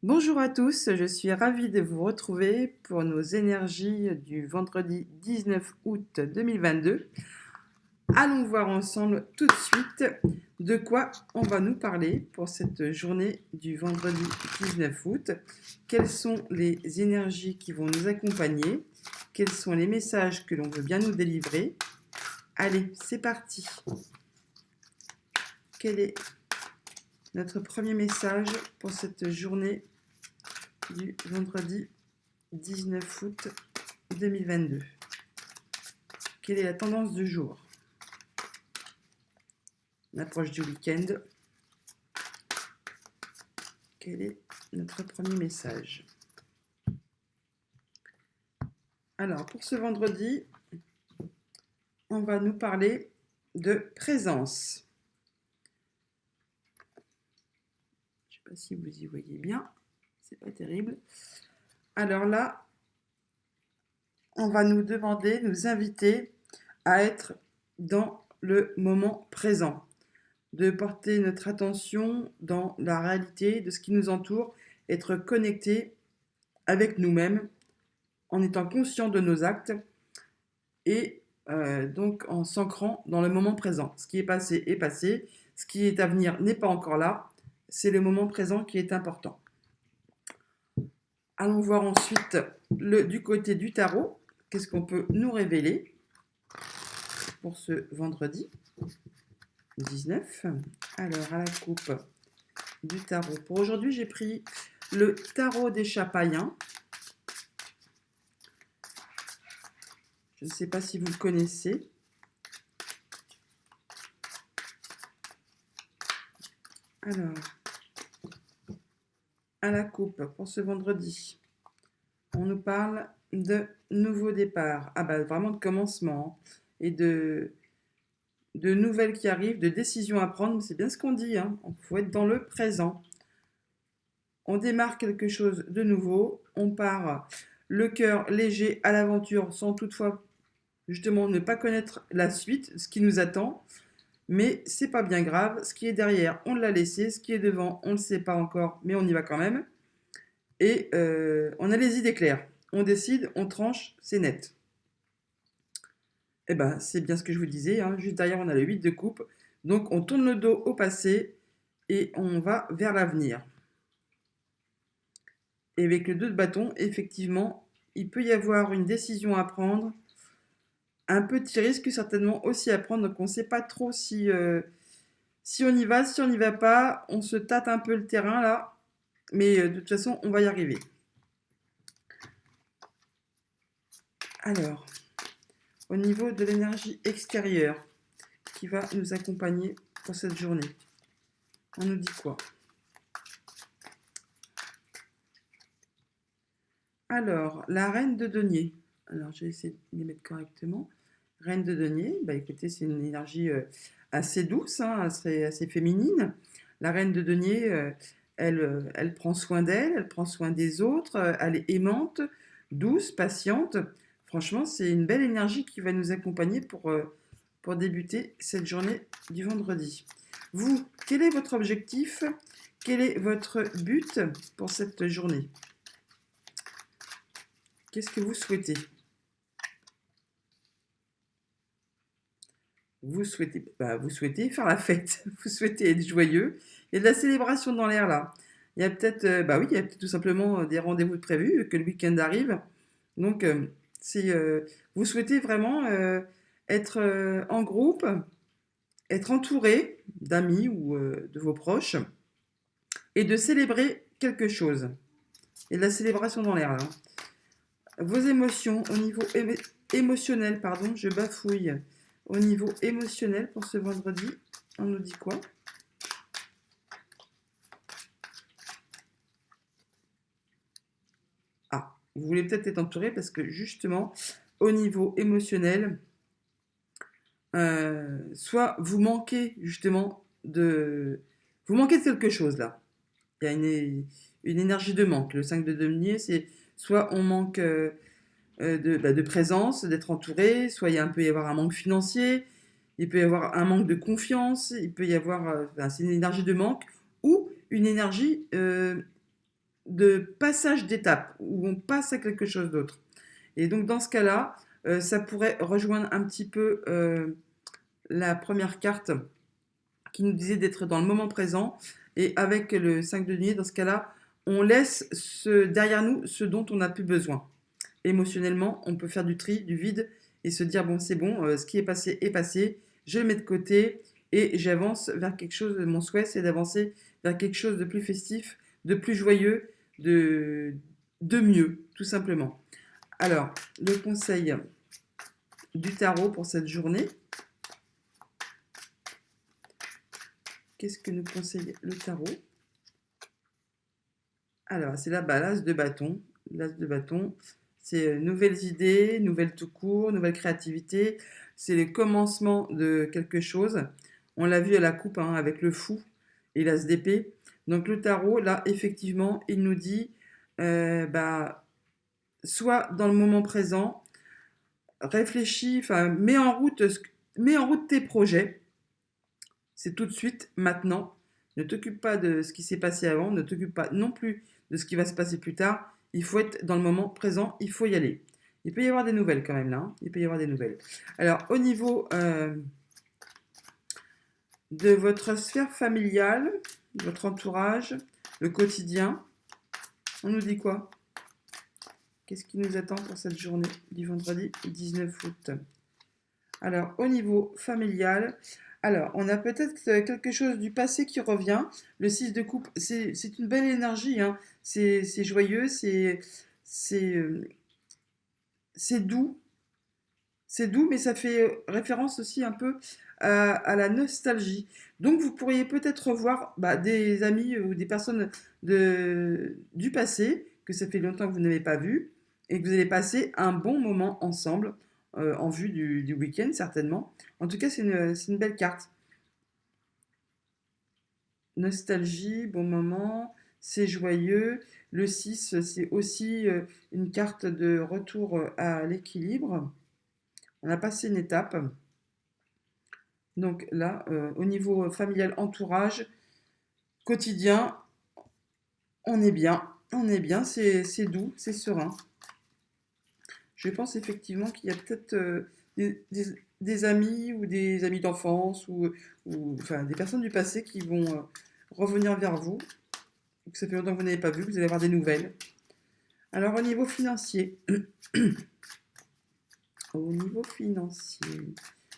Bonjour à tous, je suis ravie de vous retrouver pour nos énergies du vendredi 19 août 2022. Allons voir ensemble tout de suite de quoi on va nous parler pour cette journée du vendredi 19 août. Quelles sont les énergies qui vont nous accompagner? Quels sont les messages que l'on veut bien nous délivrer? Allez, c'est parti. Quel est notre premier message pour cette journée du vendredi 19 août 2022? Quelle est la tendance du jour? L'approche du week-end. Quel est notre premier message? Alors, pour ce vendredi, on va nous parler de présence. Je ne sais pas si vous y voyez bien, c'est pas terrible. Alors là, on va nous demander, nous inviter à être dans le moment présent, de porter notre attention dans la réalité de ce qui nous entoure, être connecté avec nous-mêmes en étant conscient de nos actes et donc en s'ancrant dans le moment présent. Ce qui est passé, ce qui est à venir n'est pas encore là, c'est le moment présent qui est important. Allons voir ensuite du côté du tarot, qu'est-ce qu'on peut nous révéler pour ce vendredi 19. Alors, à la coupe du tarot. Pour aujourd'hui, j'ai pris le tarot des Chapaïens. Je ne sais pas si vous le connaissez. Alors, à la coupe pour ce vendredi, on nous parle de nouveau départ. Ah bah vraiment de commencement et de nouvelles qui arrivent, de décisions à prendre. C'est bien ce qu'on dit, hein. Il faut être dans le présent. On démarre quelque chose de nouveau. On part le cœur léger à l'aventure sans toutefois justement ne pas connaître la suite, ce qui nous attend. Mais c'est pas bien grave. Ce qui est derrière, on l'a laissé. Ce qui est devant, on ne le sait pas encore, mais on y va quand même. Et on a les idées claires. On décide, on tranche, c'est net. Eh ben, c'est bien ce que je vous disais, hein. Juste derrière, on a le 8 de coupe. Donc, on tourne le dos au passé et on va vers l'avenir. Et avec le 2 de bâton, effectivement, il peut y avoir une décision à prendre, un petit risque certainement aussi à prendre. Donc, on ne sait pas trop si on y va, si on n'y va pas. On se tâte un peu le terrain là. Mais de toute façon, on va y arriver. Alors, au niveau de l'énergie extérieure qui va nous accompagner pour cette journée, on nous dit quoi? Alors, la reine de denier. Alors, je vais essayer de les mettre correctement. Reine de denier, bah écoutez, c'est une énergie assez douce, hein, assez féminine. La reine de denier, elle prend soin d'elle, elle prend soin des autres, elle est aimante, douce, patiente. Franchement, c'est une belle énergie qui va nous accompagner pour débuter cette journée du vendredi. Vous, quel est votre objectif? Quel est votre but pour cette journée? Qu'est-ce que vous souhaitez? Vous souhaitez faire la fête, vous souhaitez être joyeux. Il y a de la célébration dans l'air là. Il y a peut-être, oui, il y a peut-être tout simplement des rendez-vous de prévus, que le week-end arrive. Donc, vous souhaitez vraiment être en groupe, être entouré d'amis ou de vos proches et de célébrer quelque chose. Il y a de la célébration dans l'air là. Vos émotions au niveau émotionnel, pardon, je bafouille. Au niveau émotionnel pour ce vendredi, on nous dit quoi? Ah, vous voulez peut-être être entouré parce que justement, au niveau émotionnel, soit vous manquez justement de... Vous manquez de quelque chose là. Il y a une énergie de manque. Le 5 de denier, c'est soit on manque de présence, d'être entouré, soit peut y avoir un manque financier, il peut y avoir un manque de confiance, il peut y avoir, c'est une énergie de manque ou une énergie de passage d'étape, où on passe à quelque chose d'autre. Et donc dans ce cas-là, ça pourrait rejoindre un petit peu la première carte qui nous disait d'être dans le moment présent. Et avec le 5 de denier, dans ce cas-là, on laisse derrière nous ce dont on n'a plus besoin. Émotionnellement, on peut faire du tri, du vide, et se dire, bon, c'est bon, ce qui est passé, je le mets de côté, et j'avance vers quelque chose, mon souhait, c'est d'avancer vers quelque chose de plus festif, de plus joyeux, de mieux, tout simplement. Alors, le conseil du tarot pour cette journée. Qu'est-ce que nous conseille le tarot? Alors, c'est la l'as de bâton. L'as de bâton, c'est nouvelles idées, nouvelles tout court, nouvelle créativité. C'est le commencement de quelque chose. On l'a vu à la coupe hein, avec le fou et l'as d'épée. Donc le tarot, là, effectivement, il nous dit, sois dans le moment présent, réfléchis, enfin, mets en route tes projets. C'est tout de suite, maintenant. Ne t'occupe pas de ce qui s'est passé avant, ne t'occupe pas non plus de ce qui va se passer plus tard. Il faut être dans le moment présent, il faut y aller. Il peut y avoir des nouvelles quand même là. Hein. Il peut y avoir des nouvelles. Alors, au niveau de votre sphère familiale, votre entourage, le quotidien, on nous dit quoi? Qu'est-ce qui nous attend pour cette journée du vendredi 19 août? Alors, au niveau familial, alors, on a peut-être quelque chose du passé qui revient. Le 6 de coupe, c'est une belle énergie, hein. C'est joyeux, c'est, euh, c'est doux. C'est doux, mais ça fait référence aussi un peu à la nostalgie. Donc, vous pourriez peut-être revoir des amis ou des personnes du passé, que ça fait longtemps que vous n'avez pas vu, et que vous allez passer un bon moment ensemble, en vue du week-end, certainement. En tout cas, c'est une belle carte. Nostalgie, bon moment, c'est joyeux. Le 6, c'est aussi une carte de retour à l'équilibre. On a passé une étape. Donc là, au niveau familial, entourage, quotidien, on est bien. On est bien, c'est doux, c'est serein. Je pense effectivement qu'il y a peut-être des amis ou des amis d'enfance ou enfin, des personnes du passé qui vont revenir vers vous. Que ça fait longtemps que vous n'avez pas vu, vous allez avoir des nouvelles. Alors au niveau financier, au niveau financier,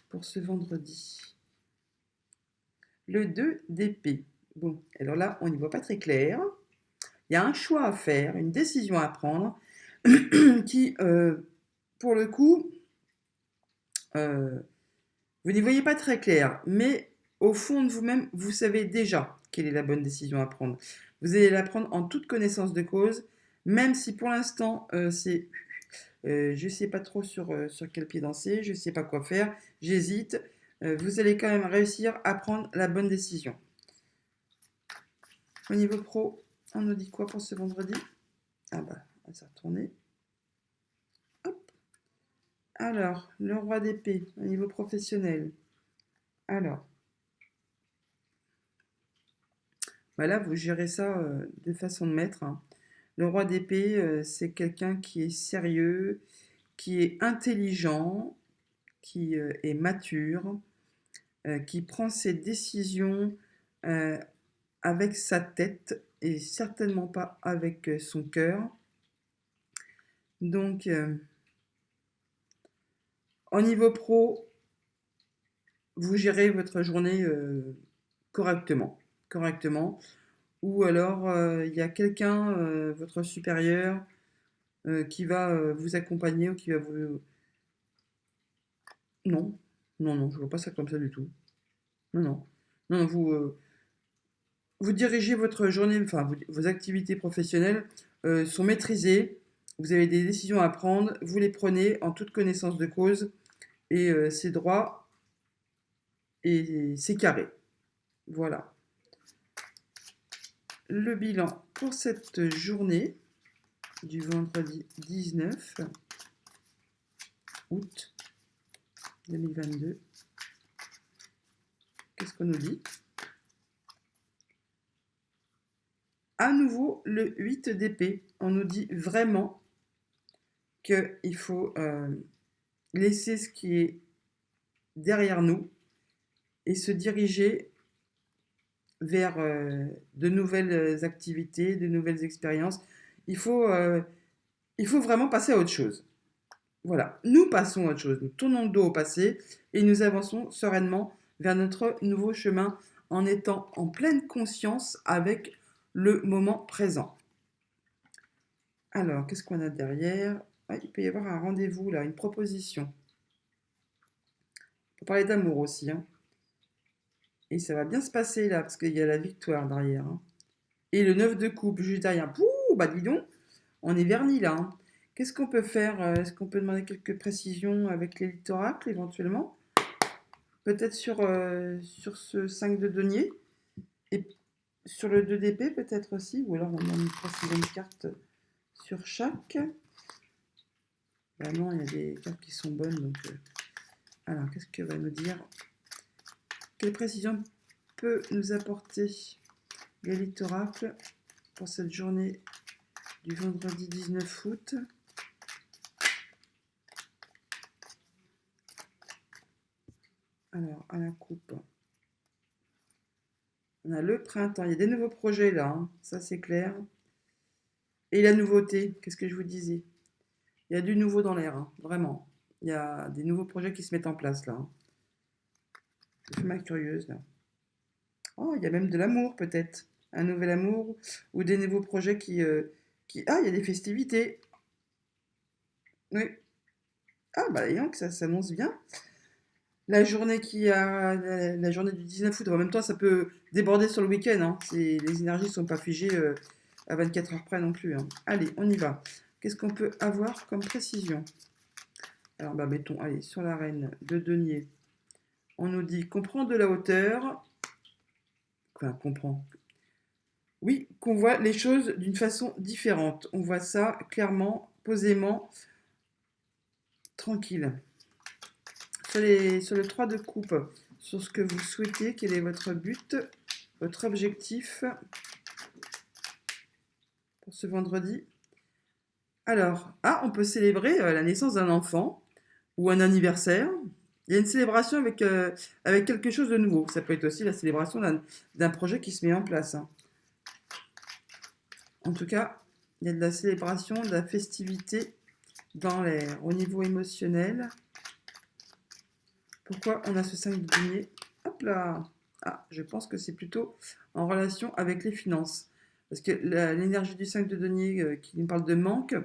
pour ce vendredi, le 2 d'épée. Bon, alors là, on n'y voit pas très clair. Il y a un choix à faire, une décision à prendre, qui, pour le coup, euh, vous n'y voyez pas très clair, mais au fond de vous-même, vous savez déjà quelle est la bonne décision à prendre. Vous allez la prendre en toute connaissance de cause, même si pour l'instant, c'est je ne sais pas trop sur quel pied danser, je ne sais pas quoi faire, j'hésite. Vous allez quand même réussir à prendre la bonne décision. Au niveau pro, on nous dit quoi pour ce vendredi? Ah bah, ça a retourné. Hop. Alors, le roi d'épée, au niveau professionnel. Alors, voilà, vous gérez ça de façon de maître. Hein. Le roi d'épée, c'est quelqu'un qui est sérieux, qui est intelligent, qui est mature, qui prend ses décisions euh, avec sa tête et certainement pas avec son cœur. Donc, au niveau pro, vous gérez votre journée correctement. Correctement. Ou alors, il y a quelqu'un, votre supérieur, qui va vous accompagner ou qui va vous... Non, non, non, je vois pas ça comme ça du tout. Non, non. Non, vous dirigez votre journée, enfin, vos activités professionnelles sont maîtrisées. Vous avez des décisions à prendre, vous les prenez en toute connaissance de cause et c'est droit et c'est carré. Voilà. Le bilan pour cette journée du vendredi 19 août 2022. Qu'est-ce qu'on nous dit? à nouveau le 8 d'épée. On nous dit vraiment qu'il faut laisser ce qui est derrière nous et se diriger vers de nouvelles activités, de nouvelles expériences. Il faut vraiment passer à autre chose. Voilà, nous passons à autre chose. Nous tournons le dos au passé et nous avançons sereinement vers notre nouveau chemin en étant en pleine conscience avec le moment présent. Alors, qu'est-ce qu'on a derrière? Il peut y avoir un rendez-vous là, une proposition. On peut parler d'amour aussi, hein. Et ça va bien se passer là, parce qu'il y a la victoire derrière, hein. Et le 9 de coupe juste derrière. Pouh, bah dis donc, on est vernis là, hein. Qu'est-ce qu'on peut faire? Est-ce qu'on peut demander quelques précisions avec l'élite oracle éventuellement? Peut-être sur ce 5 de denier et sur le 2 d'épée peut-être aussi, ou alors on a une précision de carte sur chaque. Vraiment, il y a des cartes qui sont bonnes. Donc, alors, qu'est-ce que va nous dire? Quelle précision peut nous apporter l'élite oracle pour cette journée du vendredi 19 août? Alors, à la coupe, on a le printemps. Il y a des nouveaux projets là, hein, ça c'est clair. Et la nouveauté, qu'est-ce que je vous disais? Il y a du nouveau dans l'air, hein, vraiment. Il y a des nouveaux projets qui se mettent en place là, hein. Je fais ma curieuse là. Oh, il y a même de l'amour peut-être. Un nouvel amour ou des nouveaux projets qui... Ah, il y a des festivités. Oui. Ah, bah, voyons que ça s'annonce bien. La journée la journée du 19 août, en même temps, ça peut déborder sur le week-end, hein. Les énergies ne sont pas figées à 24 heures près non plus, hein. Allez, on y va. Qu'est-ce qu'on peut avoir comme précision? Alors, bah, mettons, allez, sur la reine de denier, on nous dit qu'on prend de la hauteur. Enfin, qu'on prend. Oui, qu'on voit les choses d'une façon différente. On voit ça clairement, posément, tranquille. Sur le 3 de coupe, sur ce que vous souhaitez, quel est votre but, votre objectif pour ce vendredi. Alors, on peut célébrer la naissance d'un enfant ou un anniversaire. Il y a une célébration avec quelque chose de nouveau. Ça peut être aussi la célébration d'un projet qui se met en place, hein. En tout cas, il y a de la célébration, de la festivité dans l'air. Au niveau émotionnel, pourquoi on a ce 5 de denier? Hop là! Ah, je pense que c'est plutôt en relation avec les finances. Parce que l'énergie du 5 de denier qui nous parle de manque,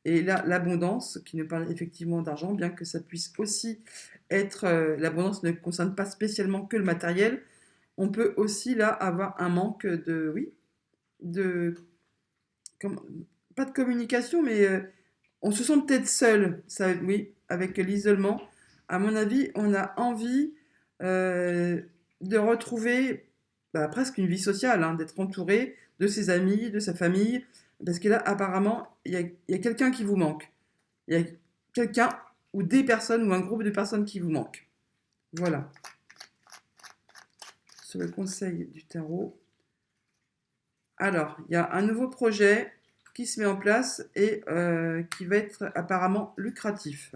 et là, l'abondance qui nous parle effectivement d'argent, bien que ça puisse aussi être... l'abondance ne concerne pas spécialement que le matériel. On peut aussi là avoir un manque de... Oui, de... pas de communication, mais on se sent peut-être seul, ça, oui, avec l'isolement. À mon avis, on a envie euh, de retrouver presque une vie sociale, hein, d'être entouré de ses amis, de sa famille, parce que là, apparemment, il y a quelqu'un qui vous manque. Il y a quelqu'un ou des personnes ou un groupe de personnes qui vous manquent. Voilà. Sur le conseil du tarot. Alors, il y a un nouveau projet qui se met en place et qui va être apparemment lucratif.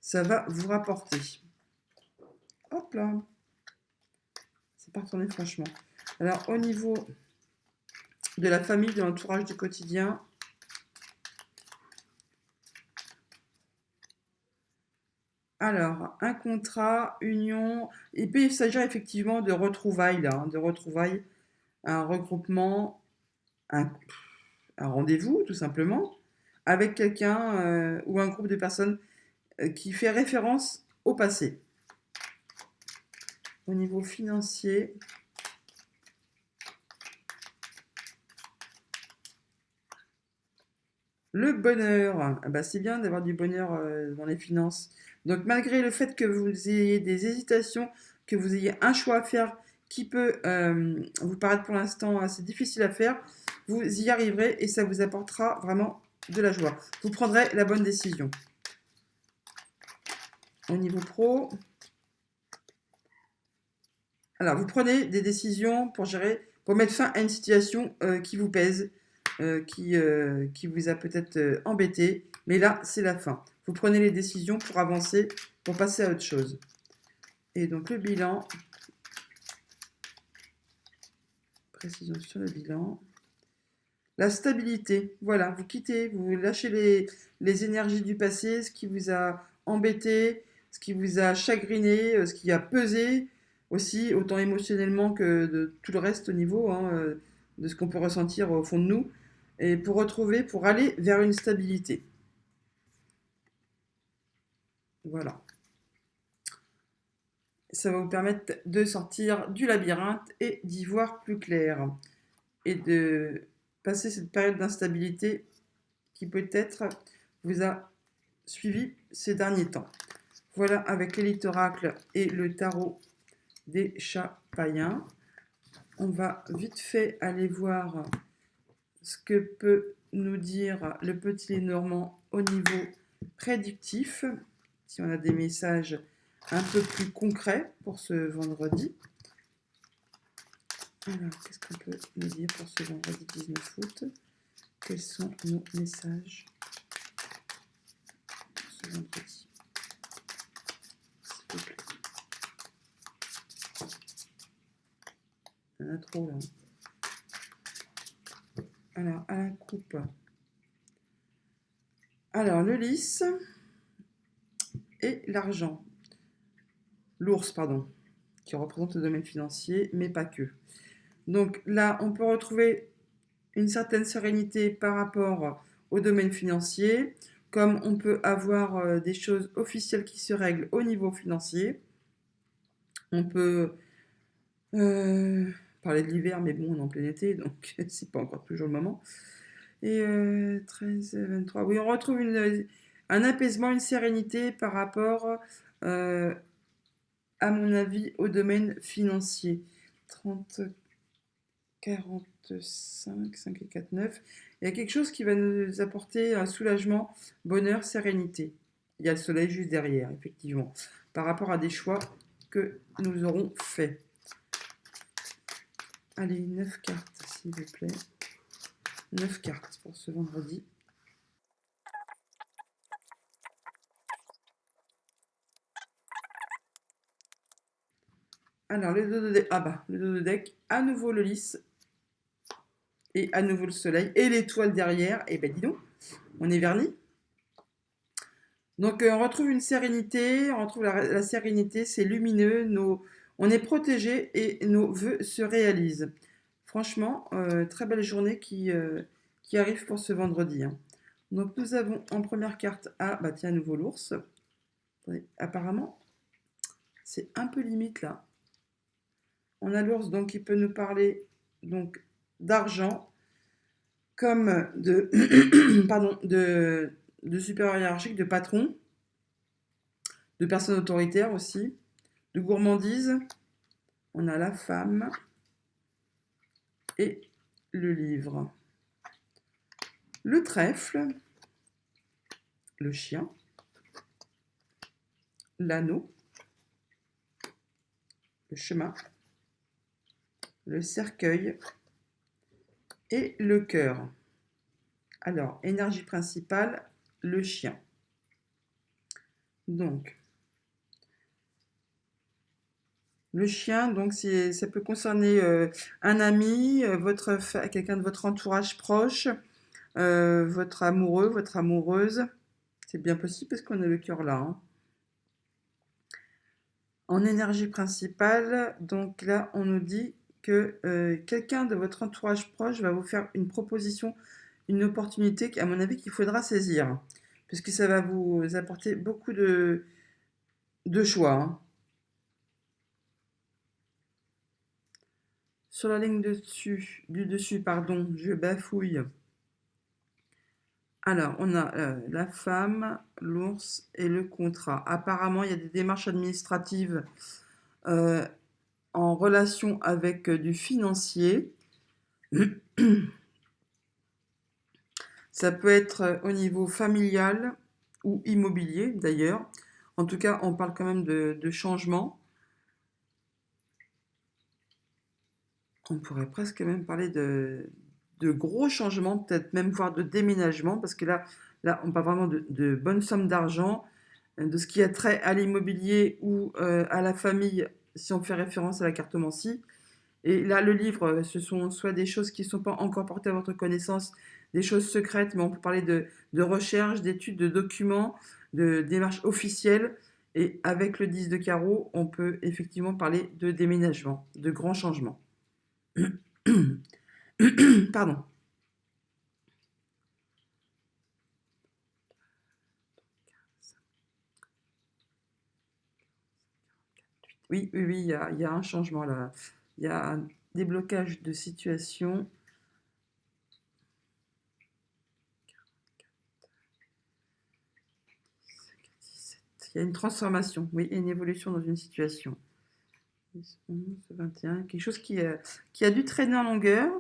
Ça va vous rapporter. Hop là. C'est pas retourné franchement. Alors, au niveau de la famille, de l'entourage du quotidien, alors, un contrat, union, il peut s'agir effectivement de retrouvailles, là, hein, de retrouvailles, un regroupement, un, un rendez-vous, tout simplement, avec quelqu'un ou un groupe de personnes qui fait référence au passé. Au niveau financier, le bonheur, ah bah, c'est bien d'avoir du bonheur dans les finances. Donc malgré le fait que vous ayez des hésitations, que vous ayez un choix à faire qui peut vous paraître pour l'instant assez difficile à faire, vous y arriverez et ça vous apportera vraiment de la joie. Vous prendrez la bonne décision. Au niveau pro, alors vous prenez des décisions pour pour mettre fin à une situation qui vous pèse, qui vous a peut-être embêté. Mais là, c'est la fin. Vous prenez les décisions pour avancer, pour passer à autre chose. Et donc le bilan, précision sur le bilan. La stabilité, voilà, vous quittez, vous lâchez les énergies du passé, ce qui vous a embêté, ce qui vous a chagriné, ce qui a pesé aussi, autant émotionnellement que de tout le reste au niveau de ce qu'on peut ressentir au fond de nous, et pour retrouver, pour aller vers une stabilité. Voilà. Ça va vous permettre de sortir du labyrinthe et d'y voir plus clair. Et de passer cette période d'instabilité qui peut-être vous a suivi ces derniers temps. Voilà avec l'élite oracle et le tarot des chats païens. On va vite fait aller voir ce que peut nous dire le petit Lénormand au niveau prédictif, si on a des messages un peu plus concrets pour ce vendredi. Alors, qu'est-ce qu'on peut nous dire pour ce vendredi 19 août? Quels sont nos messages pour ce vendredi? S'il vous plaît. Il y en a trop là. Alors, à la coupe. Alors, le lys et l'argent. L'ours, pardon, qui représente le domaine financier, mais pas que. Donc là, on peut retrouver une certaine sérénité par rapport au domaine financier, comme on peut avoir des choses officielles qui se règlent au niveau financier. On peut parler de l'hiver, mais bon, on est en plein été, donc c'est pas encore toujours le moment. Et 13, 23, oui, on retrouve un apaisement, une sérénité par rapport, à mon avis, au domaine financier. 30, 45, 5 et 4, 9. Il y a quelque chose qui va nous apporter un soulagement, bonheur, sérénité. Il y a le soleil juste derrière, effectivement, par rapport à des choix que nous aurons faits. Allez, 9 cartes, s'il vous plaît. 9 cartes pour ce vendredi. Alors, le dos de deck, le dos de deck, à nouveau le lys, et à nouveau le soleil, et l'étoile derrière, et ben dis donc, on est vernis. Donc, on retrouve une sérénité, on retrouve la sérénité, c'est lumineux, on est protégé et nos vœux se réalisent. Franchement, très belle journée qui arrive pour ce vendredi. Hein. Donc, nous avons en première carte, tiens, à nouveau l'ours. Apparemment, c'est un peu limite là. On a l'ours donc qui peut nous parler donc d'argent, comme de, pardon, de supérieur hiérarchique, de patron, de personnes autoritaires aussi, de gourmandise. On a la femme et le livre. Le trèfle, le chien, l'anneau, le chemin, le cercueil et le cœur. Alors, énergie principale, le chien. Donc, le chien, donc ça peut concerner un ami, quelqu'un de votre entourage proche, votre amoureux, votre amoureuse. C'est bien possible parce qu'on a le cœur là. Hein. En énergie principale, donc là, on nous dit que quelqu'un de votre entourage proche va vous faire une proposition, une opportunité, à mon avis, qu'il faudra saisir, puisque ça va vous apporter beaucoup de choix. Hein. Sur la ligne du dessus, pardon, je bafouille. Alors, on a la femme, l'ours et le contrat. Apparemment, il y a des démarches administratives en relation avec du financier. Ça peut être au niveau familial ou immobilier d'ailleurs. En tout cas, on parle quand même de changement. On pourrait presque même parler de gros changements, peut-être même voire de déménagement, parce que là on parle vraiment de bonnes sommes d'argent, de ce qui a trait à l'immobilier ou à la famille, si on fait référence à la cartomancie. Et là, le livre, ce sont soit des choses qui ne sont pas encore portées à votre connaissance, des choses secrètes, mais on peut parler de recherche, d'études, de documents, de démarches officielles. Et avec le 10 de carreau, on peut effectivement parler de déménagement, de grands changements. Pardon. Oui, oui, oui, il y a un changement là. Il y a un déblocage de situation. Il y a une transformation, oui, et une évolution dans une situation. 11, 21, quelque chose qui a dû traîner en longueur,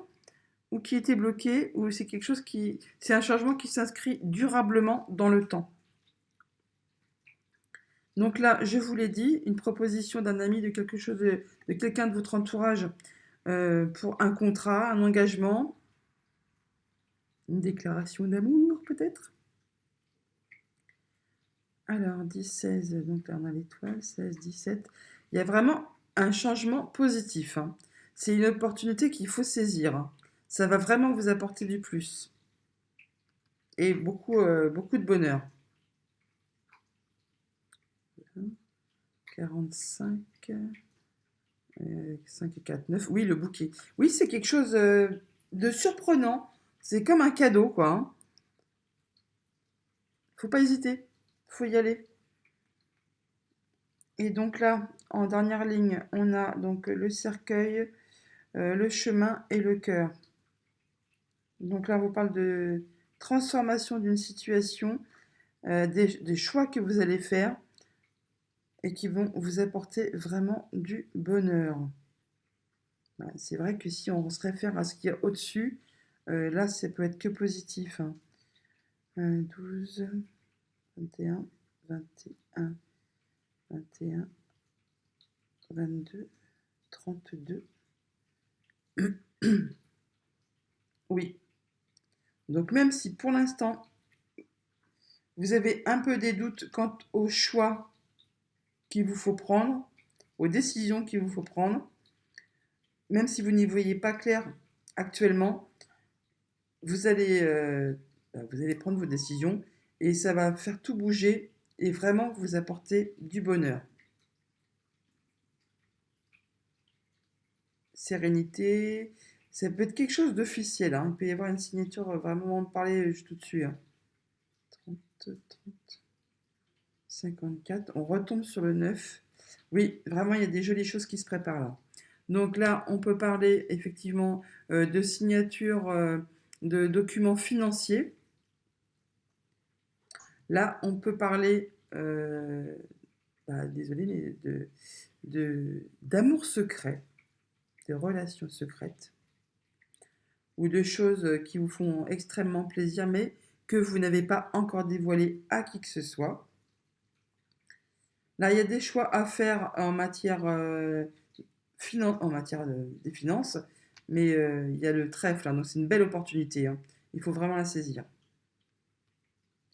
ou qui était bloqué, ou c'est quelque chose qui... C'est un changement qui s'inscrit durablement dans le temps. Donc là, je vous l'ai dit, une proposition d'un ami, de quelque chose, de quelqu'un de votre entourage pour un contrat, un engagement, une déclaration d'amour peut-être. Alors, 10, 16, donc là on a l'étoile, 16, 17. Il y a vraiment un changement positif, hein. C'est une opportunité qu'il faut saisir. Ça va vraiment vous apporter du plus. Et beaucoup de bonheur. 45, 5 et 4, 9. Oui, le bouquet. Oui, c'est quelque chose de surprenant. C'est comme un cadeau, quoi, hein. Faut pas hésiter. Faut y aller. Et donc là, en dernière ligne, on a donc le cercueil, le chemin et le cœur. Donc là, on vous parle de transformation d'une situation, des choix que vous allez faire et qui vont vous apporter vraiment du bonheur. Ouais, c'est vrai que si on se réfère à ce qu'il y a au-dessus, là, ça peut être que positif, hein. 12, 21, 21, 21, 22, 32. Oui. Donc même si pour l'instant, vous avez un peu des doutes quant aux choix qu'il vous faut prendre, aux décisions qu'il vous faut prendre, même si vous n'y voyez pas clair actuellement, vous allez, vous allez prendre vos décisions et ça va faire tout bouger et vraiment vous apporter du bonheur. Sérénité, ça peut être quelque chose d'officiel, hein. Il peut y avoir une signature, vraiment de parler juste au-dessus, hein. 30, 30, 54, on retombe sur le 9. Oui, vraiment, il y a des jolies choses qui se préparent là. Donc là, on peut parler effectivement de signature de documents financiers. Là, on peut parler, désolé, mais d'amour secret, de relations secrètes, ou de choses qui vous font extrêmement plaisir, mais que vous n'avez pas encore dévoilé à qui que ce soit. Là, il y a des choix à faire en matière, des finances, mais il y a le trèfle, hein, donc c'est une belle opportunité, hein. Il faut vraiment la saisir.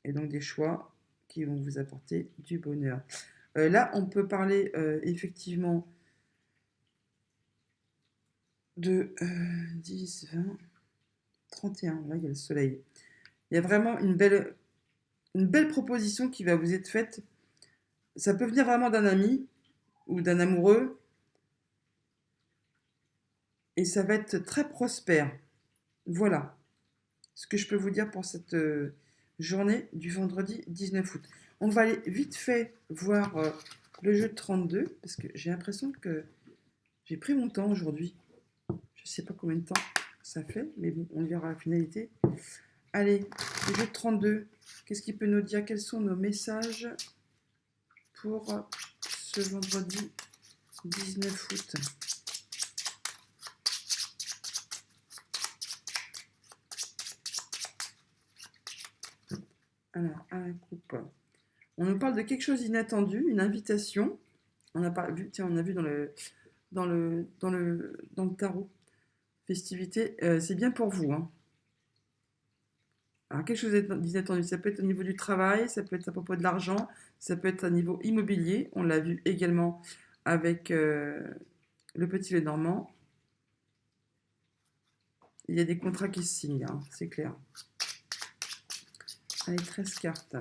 Et donc des choix qui vont vous apporter du bonheur. Là, on peut parler effectivement de 10, 20, 31. Là, il y a le soleil. Il y a vraiment une belle proposition qui va vous être faite. Ça peut venir vraiment d'un ami ou d'un amoureux. Et ça va être très prospère. Voilà ce que je peux vous dire pour cette journée du vendredi 19 août. On va aller vite fait voir le jeu de 32, parce que j'ai l'impression que j'ai pris mon temps aujourd'hui. Je ne sais pas combien de temps ça fait, mais bon, on verra la finalité. Allez, le jeu de 32, qu'est-ce qu'il peut nous dire? Quels sont nos messages pour ce vendredi 19 août? Alors, à la coupe. On nous parle de quelque chose d'inattendu, une invitation. On a vu dans le tarot. Festivité, c'est bien pour vous, hein. Alors, quelque chose d'inattendu, ça peut être au niveau du travail, ça peut être à propos de l'argent, ça peut être à niveau immobilier. On l'a vu également avec le petit Lenormand. Il y a des contrats qui se signent, hein, c'est clair. Allez, 13 cartes.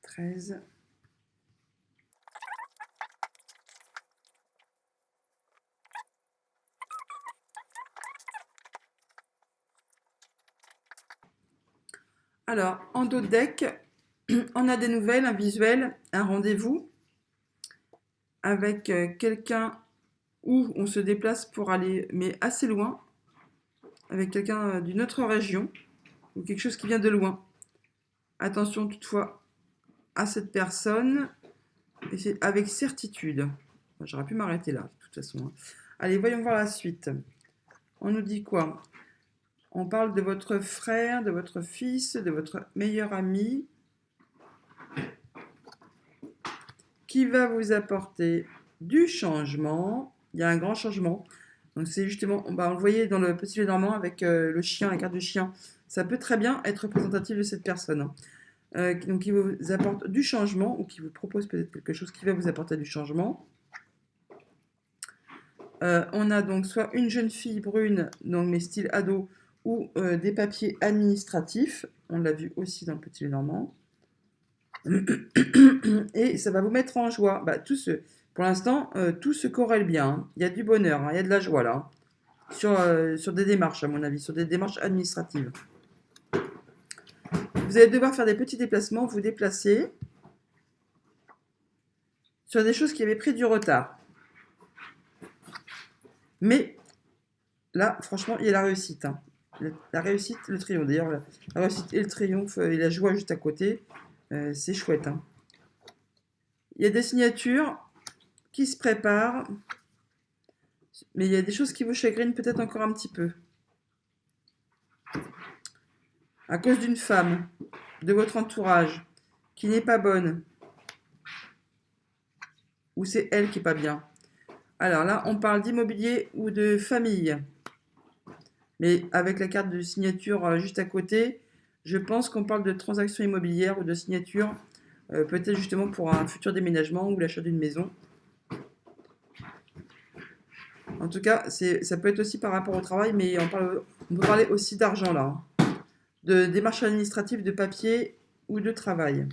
13. Alors, en dos de deck, on a des nouvelles, un visuel, un rendez-vous avec quelqu'un où on se déplace pour aller, mais assez loin, avec quelqu'un d'une autre région ou quelque chose qui vient de loin. Attention toutefois à cette personne, et c'est avec certitude. J'aurais pu m'arrêter là, de toute façon. Allez, voyons voir la suite. On nous dit quoi? On parle de votre frère, de votre fils, de votre meilleur ami, qui va vous apporter du changement. Il y a un grand changement. Donc c'est justement, on le voyait dans le petit Lenormand avec le chien, la carte du chien. Ça peut très bien être représentatif de cette personne. Donc qui vous apporte du changement ou qui vous propose peut-être quelque chose qui va vous apporter du changement. On a donc soit une jeune fille brune, donc mais style ado, ou des papiers administratifs. On l'a vu aussi dans le petit Lenormand. Et ça va vous mettre en joie. Pour l'instant, tout se corrèle bien, hein. Il y a du bonheur, hein. Il y a de la joie là, hein. Sur des démarches, à mon avis, sur des démarches administratives. Vous allez devoir faire des petits déplacements, vous déplacer sur des choses qui avaient pris du retard. Mais là, franchement, il y a la réussite, hein. La réussite, le triomphe. D'ailleurs, la réussite et le triomphe et la joie juste à côté, c'est chouette, hein. Il y a des signatures qui se préparent, mais il y a des choses qui vous chagrinent peut-être encore un petit peu. À cause d'une femme, de votre entourage, qui n'est pas bonne, ou c'est elle qui n'est pas bien. Alors là, on parle d'immobilier ou de famille. Mais avec la carte de signature juste à côté, je pense qu'on parle de transaction immobilière ou de signature, peut-être justement pour un futur déménagement ou l'achat d'une maison. En tout cas, ça peut être aussi par rapport au travail, mais on peut parler aussi d'argent là, hein. De démarches administratives, de papier ou de travail.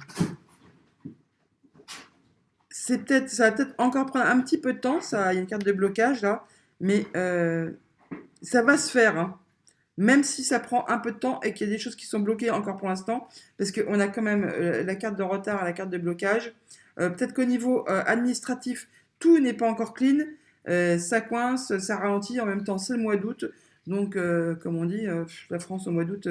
Ça va peut-être encore prendre un petit peu de temps, il y a une carte de blocage là, mais ça va se faire, hein. Même si ça prend un peu de temps et qu'il y a des choses qui sont bloquées encore pour l'instant, parce qu'on a quand même la carte de retard et la carte de blocage. Peut-être qu'au niveau administratif, tout n'est pas encore clean, ça coince, ça ralentit, en même temps c'est le mois d'août, donc comme on dit, la France au mois d'août,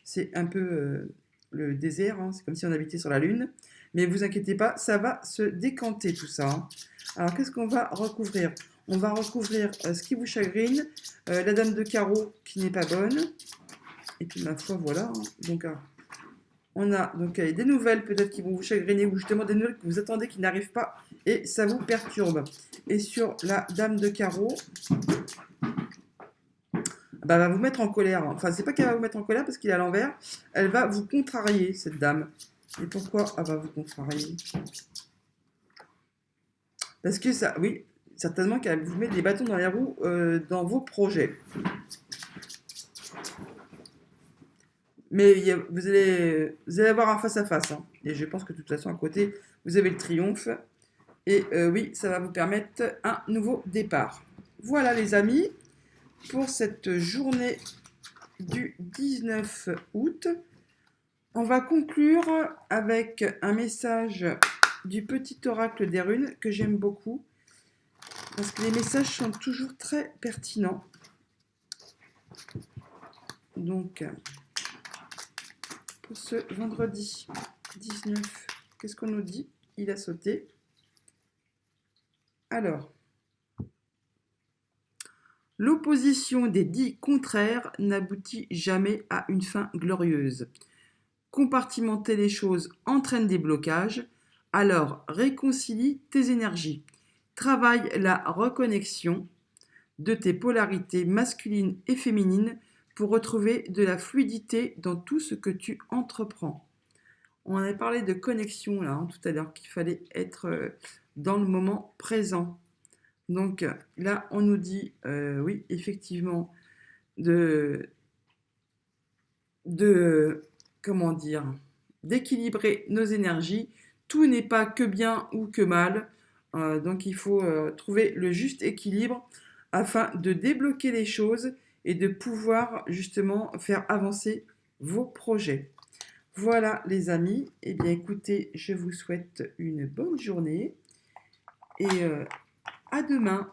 c'est un peu le désert, hein. C'est comme si on habitait sur la Lune. Mais vous inquiétez pas, ça va se décanter tout ça, hein. Alors qu'est-ce qu'on va recouvrir? On va recouvrir ce qui vous chagrine, la dame de carreau qui n'est pas bonne. Et puis ma foi, voilà, hein. Donc on a donc des nouvelles peut-être qui vont vous chagriner ou justement des nouvelles que vous attendez qui n'arrivent pas et ça vous perturbe. Et sur la dame de carreau, elle va vous mettre en colère. Enfin, c'est pas qu'elle va vous mettre en colère parce qu'il est à l'envers, elle va vous contrarier cette dame. Et pourquoi elle va vous contrarier? Parce que ça, oui, certainement qu'elle vous met des bâtons dans les roues dans vos projets. Mais vous allez avoir un face-à-face, hein. Et je pense que de toute façon, à côté, vous avez le triomphe. Et oui, ça va vous permettre un nouveau départ. Voilà les amis, pour cette journée du 19 août. On va conclure avec un message du petit oracle des runes que j'aime beaucoup. Parce que les messages sont toujours très pertinents. Donc, pour ce vendredi 19, qu'est-ce qu'on nous dit? Il a sauté. Alors, l'opposition des dits contraires n'aboutit jamais à une fin glorieuse. Compartimenter les choses entraîne des blocages, alors réconcilie tes énergies. Travaille la reconnexion. de tes polarités masculines et féminines pour retrouver de la fluidité dans tout ce que tu entreprends. On avait parlé de connexion là, hein, tout à l'heure, qu'il fallait être dans le moment présent. Donc là, on nous dit, oui, effectivement, de, comment dire, d'équilibrer nos énergies. Tout n'est pas que bien ou que mal. Donc il faut trouver le juste équilibre afin de débloquer les choses et de pouvoir justement faire avancer vos projets. Voilà les amis, eh bien écoutez, je vous souhaite une bonne journée et à demain.